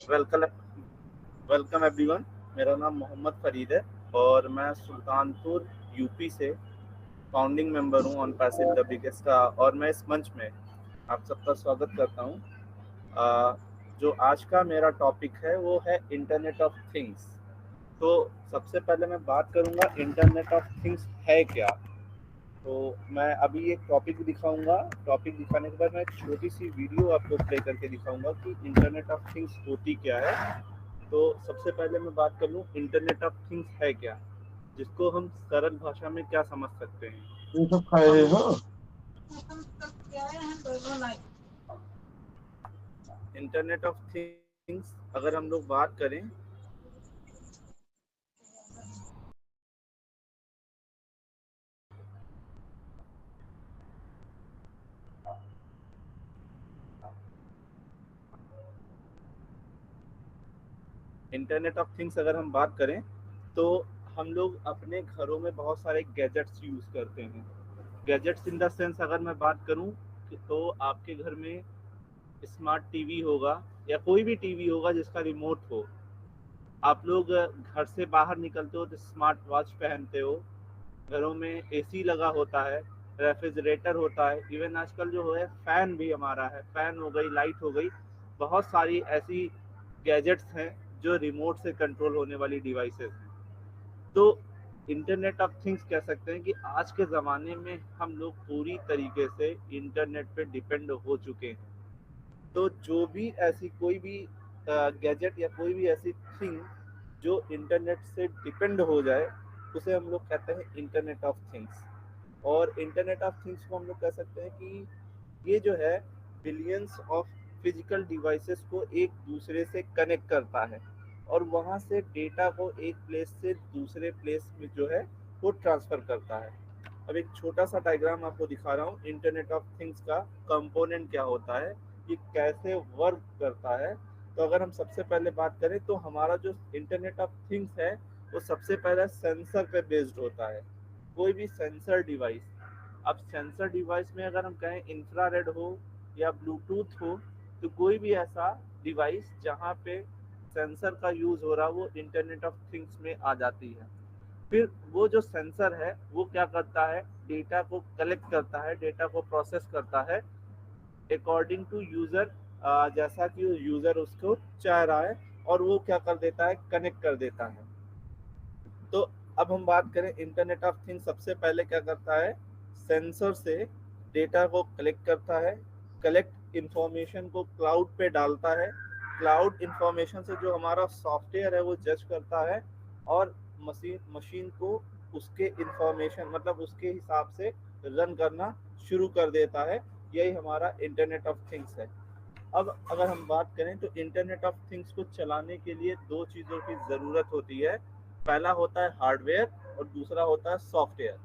Welcome welcome everyone. मेरा नाम मोहम्मद फरीद है और मैं सुल्तानपुर यूपी से फाउंडिंग मेंबर हूं ऑन पैसिव द बिगेस्ट का। और मैं इस मंच में आप सबका स्वागत करता हूं। जो आज का मेरा टॉपिक है वो है इंटरनेट ऑफ थिंग्स। तो सबसे पहले मैं बात करूंगा इंटरनेट ऑफ थिंग्स है क्या। तो मैं अभी एक टॉपिक दिखाऊंगा। टॉपिक दिखाने के बाद मैं एक छोटी सी वीडियो आपको प्ले करके दिखाऊंगा कि इंटरनेट ऑफ थिंग्स होती क्या है। तो सबसे पहले मैं बात कर लूँ इंटरनेट ऑफ थिंग्स है क्या, जिसको हम सरल भाषा में क्या समझ सकते हैं। ये सब खाए हम हो। इंटरनेट ऑफ थिंग्स अगर हम लोग बात करें इंटरनेट ऑफ थिंग्स अगर हम बात करें तो हम लोग अपने घरों में बहुत सारे गैजेट्स यूज़ करते हैं। गैजेट्स इन द सेंस अगर मैं बात करूं तो आपके घर में स्मार्ट टीवी होगा या कोई भी टीवी होगा जिसका रिमोट हो। आप लोग घर से बाहर निकलते हो तो स्मार्ट वॉच पहनते हो। घरों में एसी लगा होता है, रेफ्रिजरेटर होता है, इवन आजकल जो है फैन भी हमारा है, फैन हो गई, लाइट हो गई। बहुत सारी ऐसी गैजेट्स हैं जो रिमोट से कंट्रोल होने वाली डिवाइसेस हैं। तो इंटरनेट ऑफ थिंग्स कह सकते हैं कि आज के ज़माने में हम लोग पूरी तरीके से इंटरनेट पे डिपेंड हो चुके हैं। तो जो भी ऐसी कोई भी गैजेट या कोई भी ऐसी थिंग जो इंटरनेट से डिपेंड हो जाए उसे हम लोग कहते हैं इंटरनेट ऑफ थिंग्स। और इंटरनेट ऑफ थिंग्स को हम लोग कह सकते हैं कि ये जो है बिलियंस ऑफ फिजिकल डिवाइसेस को एक दूसरे से कनेक्ट करता है और वहाँ से डेटा को एक प्लेस से दूसरे प्लेस में जो है वो ट्रांसफ़र करता है। अब एक छोटा सा डायग्राम आपको दिखा रहा हूँ इंटरनेट ऑफ थिंग्स का कंपोनेंट क्या होता है, ये कैसे वर्क करता है। तो अगर हम सबसे पहले बात करें तो हमारा जो इंटरनेट ऑफ थिंग्स है वो सबसे पहले सेंसर पे बेस्ड होता है। कोई भी सेंसर डिवाइस, अब सेंसर डिवाइस में अगर हम कहें इंफ्रारेड हो या ब्लूटूथ हो, तो कोई भी ऐसा डिवाइस जहाँ पे सेंसर का यूज़ हो रहा है वो इंटरनेट ऑफ थिंग्स में आ जाती है। फिर वो जो सेंसर है वो क्या करता है, डेटा को कलेक्ट करता है, डेटा को प्रोसेस करता है अकॉर्डिंग टू यूज़र, जैसा कि यूज़र उसको चाह रहा है, और वो क्या कर देता है, कनेक्ट कर देता है। तो अब हम बात करें इंटरनेट ऑफ थिंग्स सबसे पहले क्या करता है, सेंसर से डेटा को कलेक्ट करता है, कलेक्ट इंफॉर्मेशन को क्लाउड पे डालता है, क्लाउड इंफॉर्मेशन से जो हमारा सॉफ्टवेयर है वो जज करता है और मशीन मशीन को उसके इंफॉर्मेशन मतलब उसके हिसाब से रन करना शुरू कर देता है। यही हमारा इंटरनेट ऑफ थिंग्स है। अब अगर हम बात करें तो इंटरनेट ऑफ थिंग्स को चलाने के लिए दो चीज़ों की ज़रूरत होती है। पहला होता है हार्डवेयर और दूसरा होता है सॉफ्टवेयर।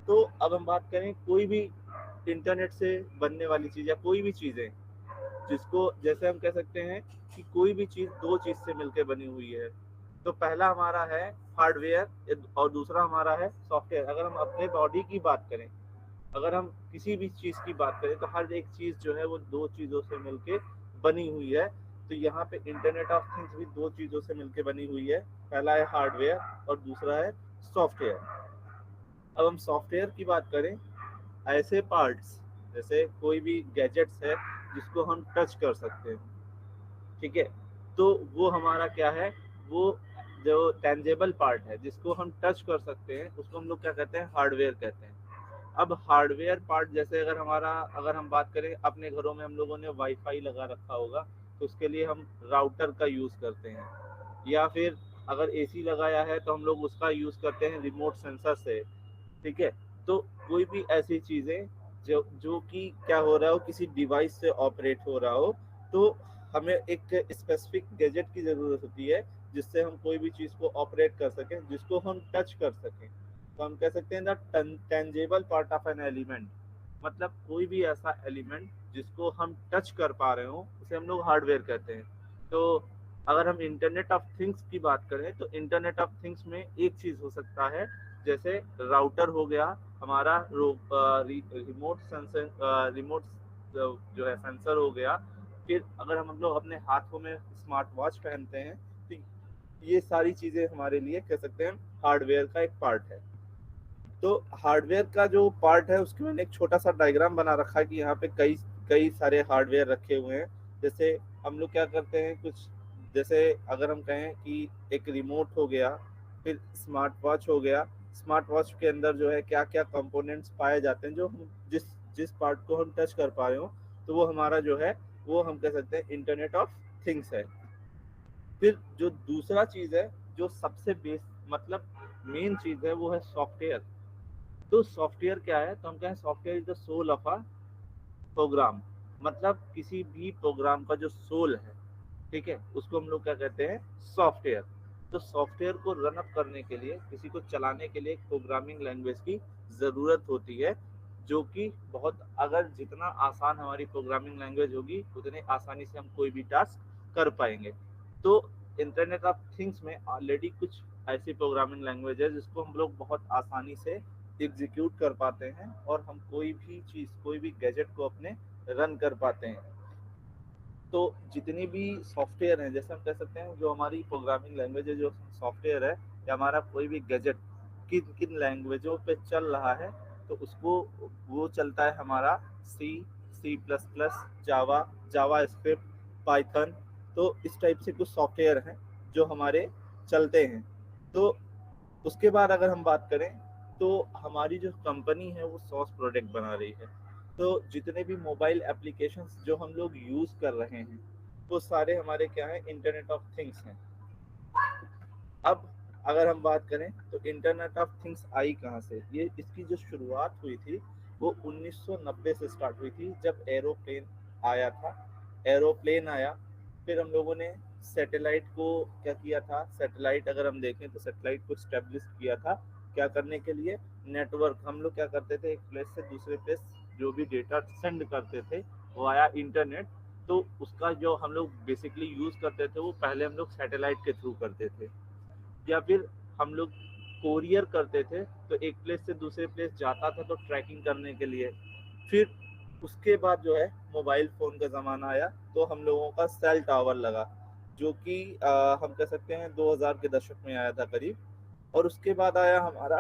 तो अब हम बात करें कोई भी इंटरनेट से बनने वाली चीज़ या कोई भी चीज़ें जिसको जैसे हम कह सकते हैं कि कोई भी चीज़ दो चीज़ से मिलकर बनी हुई है। तो पहला हमारा है हार्डवेयर और दूसरा हमारा है सॉफ्टवेयर। अगर हम अपने बॉडी की बात करें, अगर हम किसी भी चीज़ की बात करें तो हर एक चीज़ जो है वो दो चीज़ों से मिलके बनी हुई है। तो यहाँ पे इंटरनेट ऑफ थिंग्स भी दो चीज़ों से मिलके बनी हुई है। पहला है हार्डवेयर और दूसरा है सॉफ्टवेयर। अब हम सॉफ्टवेयर की बात करें, ऐसे पार्ट्स जैसे कोई भी गैजेट्स है जिसको हम टच कर सकते हैं, ठीक है। तो वो हमारा क्या है, वो जो टेंजेबल पार्ट है जिसको हम टच कर सकते हैं उसको हम लोग क्या कहते हैं, हार्डवेयर कहते हैं। अब हार्डवेयर पार्ट जैसे अगर हम बात करें, अपने घरों में हम लोगों ने वाईफाई लगा रखा होगा तो उसके लिए हम राउटर का यूज़ करते हैं, या फिर अगर एसी लगाया है तो हम लोग उसका यूज़ करते हैं रिमोट सेंसर से, ठीक है। तो कोई भी ऐसी चीज़ें जो जो कि क्या हो रहा हो, किसी डिवाइस से ऑपरेट हो रहा हो, तो हमें एक स्पेसिफिक गैजेट की ज़रूरत होती है जिससे हम कोई भी चीज़ को ऑपरेट कर सकें, जिसको हम टच कर सकें। तो हम कह सकते हैं the tangible part of an element, मतलब कोई भी ऐसा एलिमेंट जिसको हम टच कर पा रहे हो उसे हम लोग हार्डवेयर कहते हैं। तो अगर हम इंटरनेट ऑफ थिंग्स की बात करें तो इंटरनेट ऑफ थिंग्स में एक चीज़ हो सकता है, जैसे राउटर हो गया हमारा, रिमोट सेंसर, रिमोट जो है सेंसर हो गया, फिर अगर हम लोग अपने हाथों में स्मार्ट वॉच पहनते हैं तो ये सारी चीजें हमारे लिए कह सकते हैं हार्डवेयर का एक पार्ट है। तो हार्डवेयर का जो पार्ट है उसके मैंने एक छोटा सा डायग्राम बना रखा है कि यहाँ पे कई कई सारे हार्डवेयर रखे हुए हैं। जैसे हम लोग क्या करते हैं, कुछ जैसे अगर हम कहें कि एक रिमोट हो गया, फिर स्मार्ट वॉच हो गया। स्मार्ट वॉच के अंदर जो है क्या क्या कंपोनेंट्स पाए जाते हैं, जो हम जिस जिस पार्ट को हम टच कर पा रहे हो, तो वो हमारा जो है वो हम कह सकते हैं इंटरनेट ऑफ थिंग्स है। फिर जो दूसरा चीज है, जो सबसे बेस मतलब मेन चीज है, वो है सॉफ्टवेयर। तो सॉफ्टवेयर क्या है, तो हम कहें software is the soul of a program. मतलब किसी भी प्रोग्राम का जो सोल है, ठीक है, उसको हम लोग क्या कहते हैं, सॉफ्टवेयर। तो सॉफ्टवेयर को रन अप करने के लिए, किसी को चलाने के लिए एक प्रोग्रामिंग लैंग्वेज की जरूरत होती है, जो कि बहुत, अगर जितना आसान हमारी प्रोग्रामिंग लैंग्वेज होगी उतने आसानी से हम कोई भी टास्क कर पाएंगे। तो इंटरनेट ऑफ थिंग्स में ऑलरेडी कुछ ऐसी प्रोग्रामिंग लैंग्वेज है जिसको हम लोग बहुत आसानी से एग्जीक्यूट कर पाते हैं, और हम कोई भी चीज़, कोई भी गैजेट को अपने रन कर पाते हैं। तो जितनी भी सॉफ्टवेयर हैं, जैसे हम कह सकते हैं जो हमारी प्रोग्रामिंग लैंग्वेज है, जो सॉफ्टवेयर है, या हमारा कोई भी गैजेट किन किन लैंग्वेजों पे चल रहा है, तो उसको वो चलता है हमारा सी, सी प्लस प्लस, जावा, जावा स्क्रिप्ट, पाइथन। तो इस टाइप से कुछ सॉफ्टवेयर हैं जो हमारे चलते हैं। तो उसके बाद अगर हम बात करें, तो हमारी जो कंपनी है वो सॉस प्रोडक्ट बना रही है। तो जितने भी मोबाइल एप्लीकेशंस जो हम लोग यूज़ कर रहे हैं, वो सारे हमारे क्या है, इंटरनेट ऑफ थिंग्स हैं। अब अगर हम बात करें तो इंटरनेट ऑफ थिंग्स आई कहाँ से, ये इसकी जो शुरुआत हुई थी वो 1990 से स्टार्ट हुई थी, जब एरोप्लेन आया था। एरोप्लेन आया, फिर हम लोगों ने सैटेलाइट को क्या किया था, सैटेलाइट अगर हम देखें तो सैटेलाइट को स्टेब्लिश किया था, क्या करने के लिए, नेटवर्क। हम लोग क्या करते थे, एक प्लेस से दूसरे प्लेस जो भी डेटा सेंड करते थे वो आया इंटरनेट। तो उसका जो हम लोग बेसिकली यूज़ करते थे वो पहले हम लोग सैटेलाइट के थ्रू करते थे, या फिर हम लोग कोरियर करते थे, तो एक प्लेस से दूसरे प्लेस जाता था तो ट्रैकिंग करने के लिए। फिर उसके बाद जो है मोबाइल फ़ोन का ज़माना आया, तो हम लोगों का सेल टावर लगा, जो कि हम कह सकते हैं 2000 के दशक में आया था करीब। और उसके बाद आया हमारा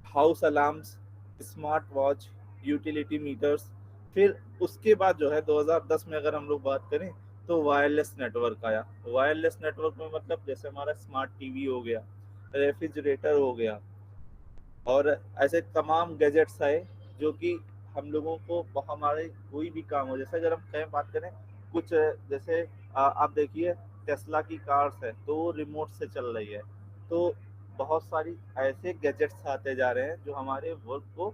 house alarms, smart watch, utility meters. फिर उसके बाद जो है 2010 में अगर हम लोग बात करें तो वायरलेस नेटवर्क आया। वायरलेस नेटवर्क में मतलब जैसे हमारा स्मार्ट टीवी हो गया, रेफ्रिजरेटर हो गया, और ऐसे तमाम गैजेट्स आए जो कि हम लोगों को हमारे कोई भी काम हो, जैसे अगर हम कहें बात करें कुछ, जैसे आप देखिए टेस्ला की कार्स है तो वो रिमोट से चल रही है। तो बहुत सारी ऐसे गैजेट्स आते जा रहे हैं जो हमारे वर्क को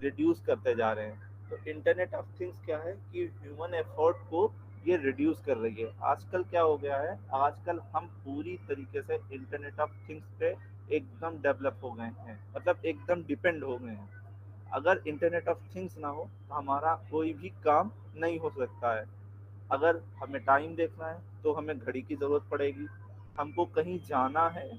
रिड्यूस करते जा रहे हैं। तो इंटरनेट ऑफ थिंग्स क्या है कि ह्यूमन एफर्ट को ये रिड्यूस कर रही है। आजकल क्या हो गया है, आजकल हम पूरी तरीके से इंटरनेट ऑफ थिंग्स पे एकदम डेवलप हो गए हैं, मतलब एकदम डिपेंड हो गए हैं। अगर इंटरनेट ऑफ थिंग्स ना हो तो हमारा कोई भी काम नहीं हो सकता है। अगर हमें टाइम देखना है तो हमें घड़ी की ज़रूरत पड़ेगी। हमको कहीं जाना है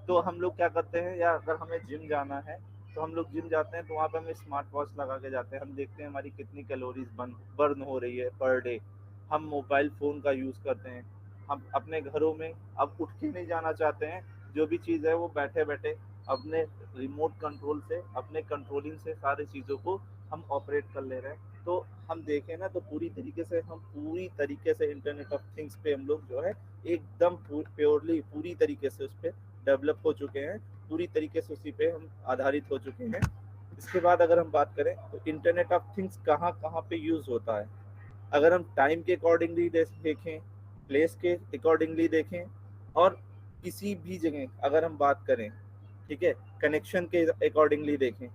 तो हम लोग क्या करते हैं, या अगर हमें जिम जाना है तो हम लोग जिम जाते हैं तो वहाँ पे हम स्मार्ट वॉच लगा के जाते हैं, हम देखते हैं हमारी कितनी कैलोरीज बर्न हो रही है पर डे। हम मोबाइल फ़ोन का यूज़ करते हैं। हम अपने घरों में अब उठ के नहीं जाना चाहते हैं, जो भी चीज़ है वो बैठे बैठे अपने रिमोट कंट्रोल से, अपने कंट्रोलिंग से सारी चीज़ों को हम ऑपरेट कर ले रहे हैं। तो हम देखें ना तो पूरी तरीके से इंटरनेट ऑफ थिंग्स पे हम लोग जो है एकदम प्योरली पूरी तरीके से उस पर डेवलप हो चुके हैं, पूरी तरीके से उसी पे हम आधारित हो चुके हैं। इसके बाद अगर हम बात करें तो इंटरनेट ऑफ थिंग्स कहाँ कहाँ पे यूज़ होता है, अगर हम टाइम के अकॉर्डिंगली देखें, प्लेस के अकॉर्डिंगली देखें, और किसी भी जगह अगर हम बात करें, ठीक है, कनेक्शन के अकॉर्डिंगली देखें,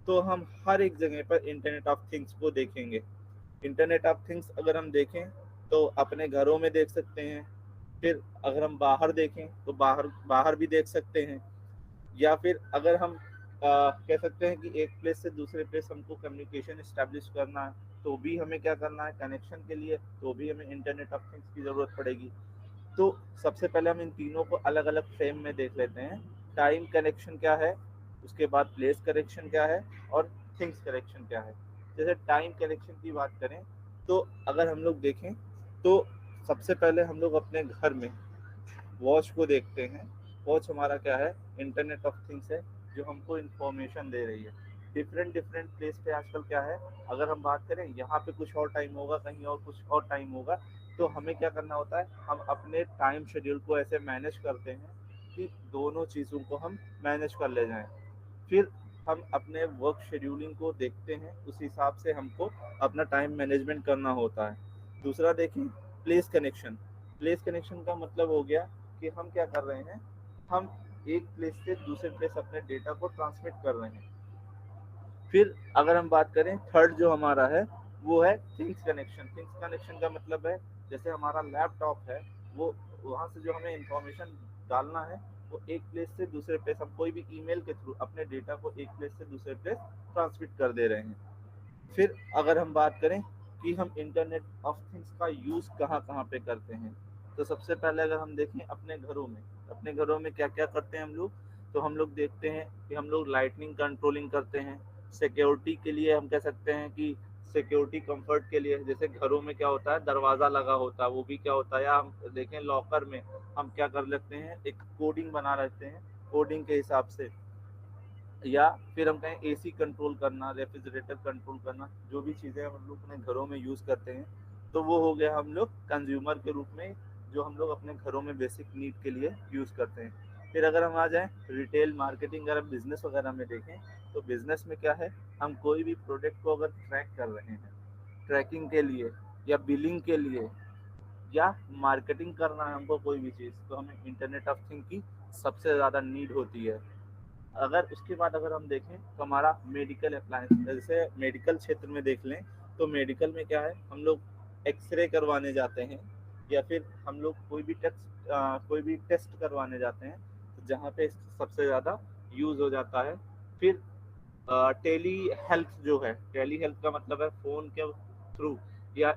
तो हम हर एक जगह पर इंटरनेट ऑफ थिंग्स को देखेंगे। इंटरनेट ऑफ थिंग्स अगर हम देखें तो अपने घरों में देख सकते हैं, फिर अगर हम बाहर देखें तो बाहर बाहर भी देख सकते हैं, या फिर अगर हम कह सकते हैं कि एक प्लेस से दूसरे प्लेस हमको कम्युनिकेशन इस्टेब्लिश करना है, तो भी हमें क्या करना है, कनेक्शन के लिए तो भी हमें इंटरनेट ऑफ थिंग्स की ज़रूरत पड़ेगी। तो सबसे पहले हम इन तीनों को अलग अलग फ्रेम में देख लेते हैं। टाइम कनेक्शन क्या है, उसके बाद प्लेस कनेक्शन क्या है, और थिंग्स कनेक्शन क्या है। जैसे टाइम कनेक्शन की बात करें तो अगर हम लोग देखें तो सबसे पहले हम लोग अपने घर में वॉच को देखते हैं। वॉच हमारा क्या है, इंटरनेट ऑफ थिंग्स है, जो हमको इंफॉर्मेशन दे रही है। डिफरेंट डिफरेंट प्लेस पे आजकल क्या है, अगर हम बात करें यहाँ पे कुछ और टाइम होगा, कहीं और कुछ और टाइम होगा, तो हमें क्या करना होता है, हम अपने टाइम शेड्यूल को ऐसे मैनेज करते हैं कि दोनों चीज़ों को हम मैनेज कर ले जाएं। फिर हम अपने वर्क शेड्यूलिंग को देखते हैं, उस हिसाब से हमको अपना टाइम मैनेजमेंट करना होता है। दूसरा देखिए, प्लेस कनेक्शन। प्लेस कनेक्शन का मतलब हो गया कि हम क्या कर रहे हैं, हम एक प्लेस से दूसरे प्लेस अपने डेटा को ट्रांसमिट कर रहे हैं। फिर अगर हम बात करें, थर्ड जो हमारा है वो है थिंग्स कनेक्शन। थिंग्स कनेक्शन का मतलब है, जैसे हमारा लैपटॉप है, वो वहाँ से जो हमें इंफॉर्मेशन डालना है, वो एक प्लेस से दूसरे प्लेस, हम कोई भी ईमेल के थ्रू अपने डेटा को एक प्लेस से दूसरे प्लेस ट्रांसमिट कर दे रहे हैं। फिर अगर हम बात करें कि हम इंटरनेट ऑफ थिंग्स का यूज़ कहाँ कहाँ पे करते हैं, तो सबसे पहले अगर हम देखें अपने घरों में, अपने घरों में क्या क्या करते हैं हम लोग, तो हम लोग देखते हैं कि हम लोग लाइटनिंग कंट्रोलिंग करते हैं। सिक्योरिटी के लिए हम कह सकते हैं कि सिक्योरिटी कंफर्ट के लिए, जैसे घरों में क्या होता है, दरवाज़ा लगा होता है, वो भी क्या होता है, या हम देखें लॉकर में हम क्या कर लेते हैं, एक कोडिंग बना लेते हैं, कोडिंग के हिसाब से। या फिर हम कहें एसी कंट्रोल करना, रेफ्रिजरेटर कंट्रोल करना, जो भी चीज़ें हम लोग अपने घरों में यूज़ करते हैं, तो वो हो गया हम लोग कंज्यूमर के रूप में, जो हम लोग अपने घरों में बेसिक नीड के लिए यूज़ करते हैं। फिर अगर हम आ जाएं रिटेल मार्केटिंग, अगर हम बिजनेस वगैरह में देखें, तो बिजनेस में क्या है, हम कोई भी प्रोडक्ट को अगर ट्रैक कर रहे हैं, ट्रैकिंग के लिए या बिलिंग के लिए या मार्केटिंग करना है हमको कोई भी चीज़, तो हमें इंटरनेट ऑफ थिंग की सबसे ज़्यादा नीड होती है। अगर उसके बाद अगर हम देखें तो हमारा मेडिकल अप्लायंस, जैसे मेडिकल क्षेत्र में देख लें, तो मेडिकल में क्या है, हम लोग एक्सरे करवाने जाते हैं, या फिर हम लोग कोई भी टेस्ट करवाने जाते हैं, तो जहाँ पे सबसे ज़्यादा यूज़ हो जाता है। फिर टेली हेल्थ जो है, टेली हेल्थ का मतलब है फ़ोन के थ्रू या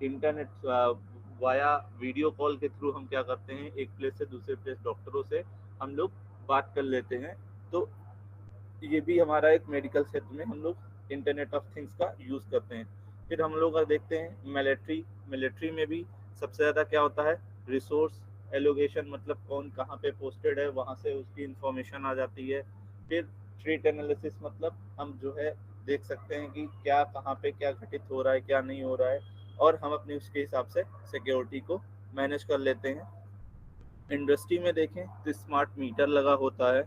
इंटरनेट वाया वीडियो कॉल के थ्रू हम क्या करते हैं, एक प्लेस से दूसरे प्लेस डॉक्टरों से हम लोग बात कर लेते हैं। तो ये भी हमारा एक मेडिकल क्षेत्र में हम लोग इंटरनेट ऑफ थिंग्स का यूज़ करते हैं। फिर हम लोग अगर देखते हैं मिलिट्री, मिलिट्री में भी सबसे ज़्यादा क्या होता है, रिसोर्स एलोकेशन, मतलब कौन कहाँ पे पोस्टेड है, वहाँ से उसकी इंफॉर्मेशन आ जाती है। फिर थ्रेट एनालिसिस, मतलब हम जो है देख सकते हैं कि क्या कहाँ पे क्या घटित हो रहा है, क्या नहीं हो रहा है, और हम अपने उसके हिसाब से सिक्योरिटी को मैनेज कर लेते हैं। इंडस्ट्री में देखें तो स्मार्ट मीटर लगा होता है,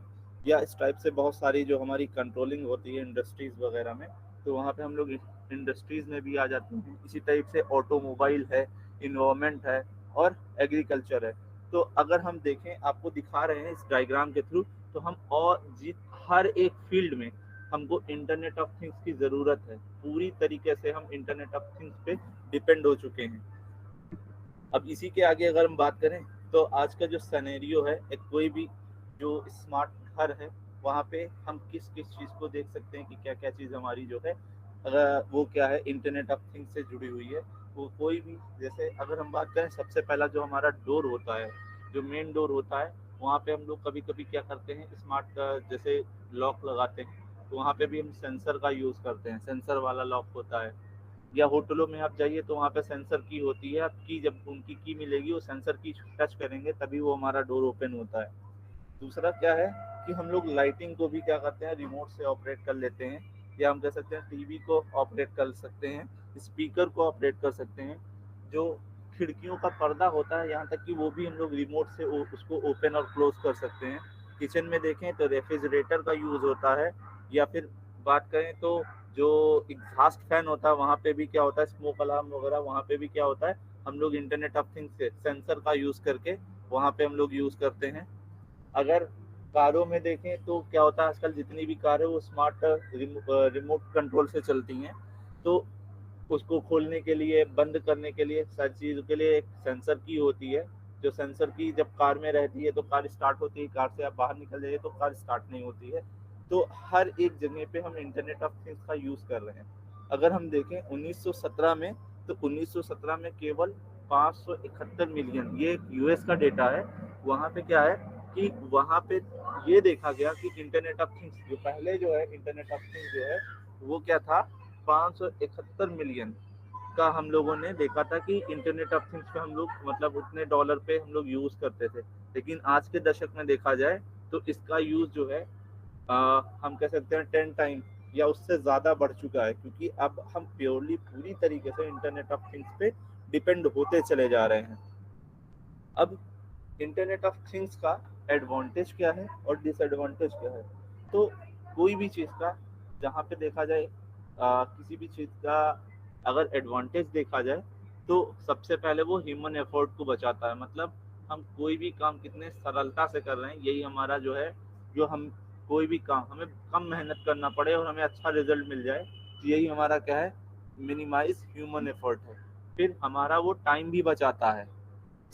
या इस टाइप से बहुत सारी जो हमारी कंट्रोलिंग होती है इंडस्ट्रीज़ वगैरह में, तो वहाँ पे हम लोग इंडस्ट्रीज़ में भी आ जाते हैं। इसी टाइप से ऑटोमोबाइल है, इन्वायरमेंट है, और एग्रीकल्चर है। तो अगर हम देखें, आपको दिखा रहे हैं इस डायग्राम के थ्रू, तो हम और जी हर एक फील्ड में हमको इंटरनेट ऑफ थिंग्स की ज़रूरत है। पूरी तरीके से हम इंटरनेट ऑफ थिंग्स पे डिपेंड हो चुके हैं। अब इसी के आगे अगर हम बात करें, तो आज का जो सिनेरियो है, एक कोई भी जो स्मार्ट घर है, वहाँ पे हम किस किस चीज़ को देख सकते हैं कि क्या क्या चीज़ हमारी जो है, अगर वो क्या है, इंटरनेट ऑफ थिंग्स से जुड़ी हुई है। वो कोई भी, जैसे अगर हम बात करें, सबसे पहला जो हमारा डोर होता है, जो मेन डोर होता है, वहाँ पे हम लोग कभी कभी क्या करते हैं, स्मार्ट जैसे लॉक लगाते हैं, तो वहाँ पे भी हम सेंसर का यूज़ करते हैं, सेंसर वाला लॉक होता है। या होटलों में आप जाइए तो वहाँ पे सेंसर की होती है, आप की जब उनकी की मिलेगी, वो सेंसर की टच करेंगे तभी वो हमारा डोर ओपन होता है। दूसरा क्या है कि हम लोग लाइटिंग को भी क्या करते हैं, रिमोट से ऑपरेट कर लेते हैं, या हम कह सकते हैं टीवी को ऑपरेट कर सकते हैं, स्पीकर को ऑपरेट कर सकते हैं। जो खिड़कियों का पर्दा होता है, यहाँ तक कि वो भी हम लोग रिमोट से उसको ओपन और क्लोज कर सकते हैं। किचन में देखें तो रेफ्रिजरेटर का यूज़ होता है, या फिर बात करें तो जो एग्जॉस्ट फैन होता है, वहाँ पे भी क्या होता है, स्मोक अलार्म वगैरह, वहाँ पे भी क्या होता है, हम लोग इंटरनेट ऑफ थिंग्स से सेंसर का यूज़ करके वहाँ पे हम लोग यूज़ करते हैं। अगर कारों में देखें तो क्या होता है, आजकल जितनी भी कार है वो स्मार्ट रिमोट कंट्रोल से चलती हैं। तो उसको खोलने के लिए, बंद करने के लिए, सारी चीज़ों के लिए एक सेंसर की होती है। जो सेंसर की जब कार में रहती है तो कार स्टार्ट होती है, कार से आप बाहर निकल जाइए तो कार स्टार्ट नहीं होती है। तो हर एक जगह पे हम इंटरनेट ऑफ थिंग्स का यूज़ कर रहे हैं। अगर हम देखें 1917 में, तो 1917 में केवल 571 मिलियन, ये यूएस का डेटा है। वहाँ पे क्या है कि वहाँ पे ये देखा गया कि इंटरनेट ऑफ थिंग्स जो पहले जो है, इंटरनेट ऑफ थिंग्स जो है वो क्या था, 571 मिलियन जिसका हम लोगों ने देखा था कि इंटरनेट ऑफ थिंग्स पे हम लोग मतलब उतने डॉलर पे हम लोग यूज करते थे, लेकिन आज के दशक में देखा जाए तो इसका यूज जो है हम कह सकते हैं 10 टाइम या उससे ज़्यादा बढ़ चुका है, क्योंकि अब हम प्योरली पूरी तरीके से इंटरनेट ऑफ थिंग्स पे डिपेंड होते चले जा रहे हैं। अब इंटरनेट ऑफ थिंग्स का एडवांटेज क्या है और डिसएडवांटेज क्या है? तो कोई भी चीज़ का जहाँ पे देखा जाए किसी भी चीज़ का अगर एडवांटेज देखा जाए तो सबसे पहले वो ह्यूमन एफर्ट को बचाता है। मतलब हम कोई भी काम कितने सरलता से कर रहे हैं, यही हमारा जो है, जो हम कोई भी काम हमें कम मेहनत करना पड़े और हमें अच्छा रिजल्ट मिल जाए, तो यही हमारा क्या है, मिनिमाइज ह्यूमन एफर्ट है। फिर हमारा वो टाइम भी बचाता है,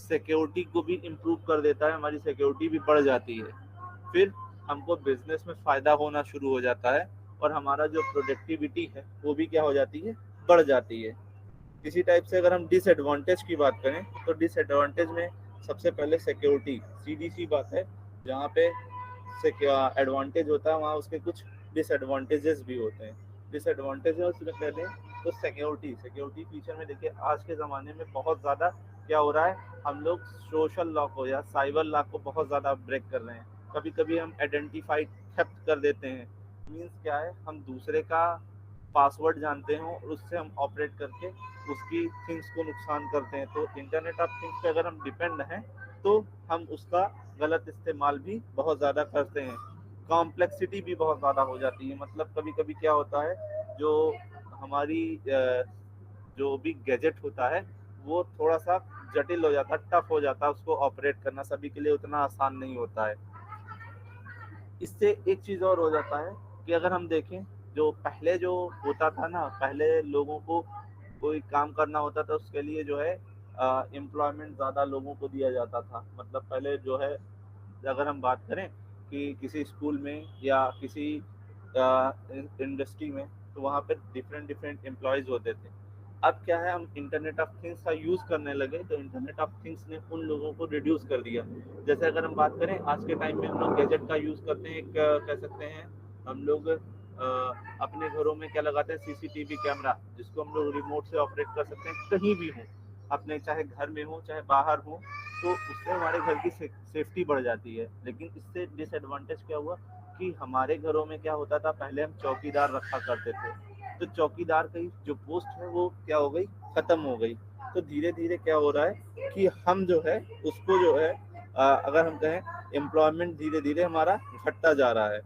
सिक्योरिटी को भी इम्प्रूव कर देता है, हमारी सिक्योरिटी भी बढ़ जाती है। फिर हमको बिजनेस में फ़ायदा होना शुरू हो जाता है और हमारा जो प्रोडक्टिविटी है वो भी क्या हो जाती है, बढ़ जाती है। इसी टाइप से अगर हम डिसएडवांटेज की बात करें तो डिसएडवांटेज में सबसे पहले सिक्योरिटी सीधी सी बात है। जहाँ पे एडवांटेज होता है वहाँ उसके कुछ डिसएडवांटेजेस भी होते हैं। डिसएडवांटेज है उसमें पहले तो सिक्योरिटी सिक्योरिटी फीचर में देखिए आज के ज़माने में बहुत ज़्यादा क्या हो रहा है, हम लोग सोशल लॉ को या साइबर लॉ को बहुत ज़्यादा ब्रेक कर रहे हैं। कभी कभी हम आइडेंटिफाइड थेफ्ट कर देते हैं। मीन्स क्या है, हम दूसरे का पासवर्ड जानते हो और उससे हम ऑपरेट करके उसकी थिंग्स को नुकसान करते हैं। तो इंटरनेट ऑफ थिंग्स पे अगर हम डिपेंड हैं तो हम उसका गलत इस्तेमाल भी बहुत ज़्यादा करते हैं। कॉम्प्लेक्सिटी भी बहुत ज़्यादा हो जाती है। मतलब कभी कभी क्या होता है, जो हमारी जो भी गैजेट होता है वो थोड़ा सा जटिल हो जाता है, टफ हो जाता है, उसको ऑपरेट करना सभी के लिए उतना आसान नहीं होता है। इससे एक चीज़ और हो जाता है कि अगर हम देखें, जो पहले जो होता था ना, पहले लोगों को कोई काम करना होता था उसके लिए जो है एम्प्लॉयमेंट ज़्यादा लोगों को दिया जाता था। मतलब पहले जो है, अगर हम बात करें कि किसी स्कूल में या किसी इंडस्ट्री में, तो वहाँ पे डिफरेंट डिफरेंट एम्प्लॉयज़ होते थे। अब क्या है, हम इंटरनेट ऑफ थिंग्स का यूज़ करने लगे तो इंटरनेट ऑफ थिंग्स ने उन लोगों को रिड्यूस कर दिया। जैसे अगर हम बात करें आज के टाइम में हम लोग गैजेट का यूज़ करते हैं, एक कह सकते हैं हम लोग अपने घरों में क्या लगाते हैं, सीसीटीवी कैमरा, जिसको हम लोग रिमोट से ऑपरेट कर सकते हैं कहीं भी हो, अपने चाहे घर में हो चाहे बाहर हो। तो उससे हमारे घर की सेफ्टी बढ़ जाती है। लेकिन इससे डिसएडवांटेज क्या हुआ कि हमारे घरों में क्या होता था, पहले हम चौकीदार रखा करते थे, तो चौकीदार की जो पोस्ट है वो क्या हो गई, खत्म हो गई। तो धीरे धीरे क्या हो रहा है कि हम जो है उसको जो है अगर हम कहें एम्प्लॉयमेंट धीरे धीरे हमारा घटता जा रहा है।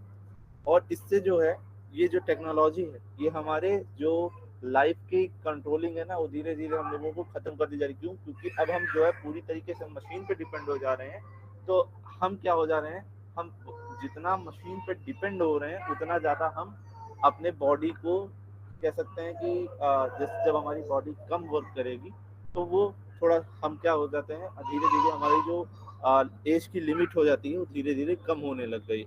और इससे जो है, ये जो टेक्नोलॉजी है ये हमारे जो लाइफ की कंट्रोलिंग है ना, वो धीरे धीरे हम लोगों को खत्म कर दी जा रही है। क्यों? क्योंकि अब हम जो है पूरी तरीके से मशीन पे डिपेंड हो जा रहे हैं। तो हम क्या हो जा रहे हैं, हम जितना मशीन पे डिपेंड हो रहे हैं उतना ज़्यादा हम अपने बॉडी को कह सकते हैं कि जैसे जब हमारी बॉडी कम वर्क करेगी तो वो थोड़ा हम क्या हो जाते हैं, धीरे धीरे हमारी जो एज की लिमिट हो जाती है वो धीरे धीरे कम होने लग गई।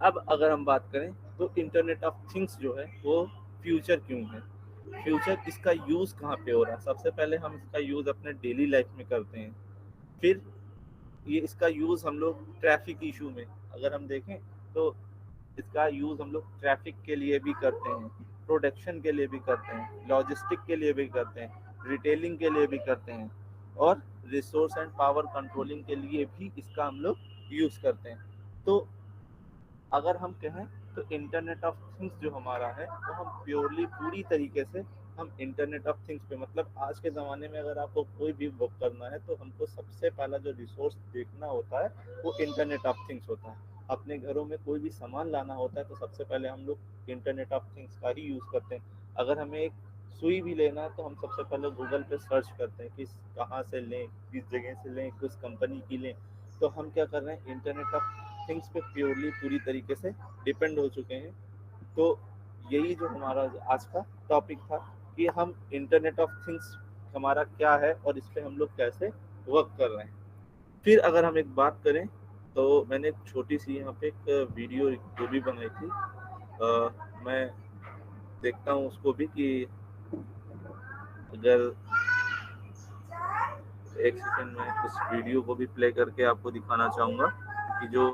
अब अगर हम बात करें तो इंटरनेट ऑफ थिंग्स जो है वो फ्यूचर क्यों है, फ्यूचर इसका यूज़ कहाँ पे हो रहा है? सबसे पहले हम इसका यूज़ अपने डेली लाइफ में करते हैं। फिर ये इसका यूज़ हम लोग ट्रैफिक इशू में अगर हम देखें तो इसका यूज़ हम लोग ट्रैफिक के लिए भी करते हैं, प्रोडक्शन के लिए भी करते हैं, लॉजिस्टिक के लिए भी करते हैं, रिटेलिंग के लिए भी करते हैं, और रिसोर्स एंड पावर कंट्रोलिंग के लिए भी इसका हम लोग यूज़ करते हैं। तो अगर हम कहें तो इंटरनेट ऑफ थिंग्स जो हमारा है वो हम प्योरली पूरी तरीके से हम इंटरनेट ऑफ थिंग्स पे, मतलब आज के ज़माने में अगर आपको कोई भी वर्क करना है तो हमको सबसे पहला जो रिसोर्स देखना होता है वो इंटरनेट ऑफ थिंग्स होता है। अपने घरों में कोई भी सामान लाना होता है तो सबसे पहले हम लोग इंटरनेट ऑफ थिंग्स का ही यूज़ करते हैं। अगर हमें एक सुई भी लेना है तो हम सबसे पहले गूगल पे सर्च करते हैं कि कहाँ से लें, किस जगह से लें, किस कंपनी की लें। तो हम क्या कर रहे हैं, इंटरनेट ऑफ थिंग्स पे प्योरली पूरी तरीके से डिपेंड हो चुके हैं। तो यही जो हमारा आज का टॉपिक था कि हम इंटरनेट ऑफ थिंग्स हमारा क्या है और इस पे हम लोग कैसे वर्क कर रहे हैं। फिर अगर हम एक बात करें तो मैंने एक छोटी सी यहाँ पे एक वीडियो जो भी बनाई थी, मैं देखता हूँ उसको भी कि अगर एक सेकंड में उस वीडियो को भी प्ले करके आपको दिखाना चाहूँगा कि जो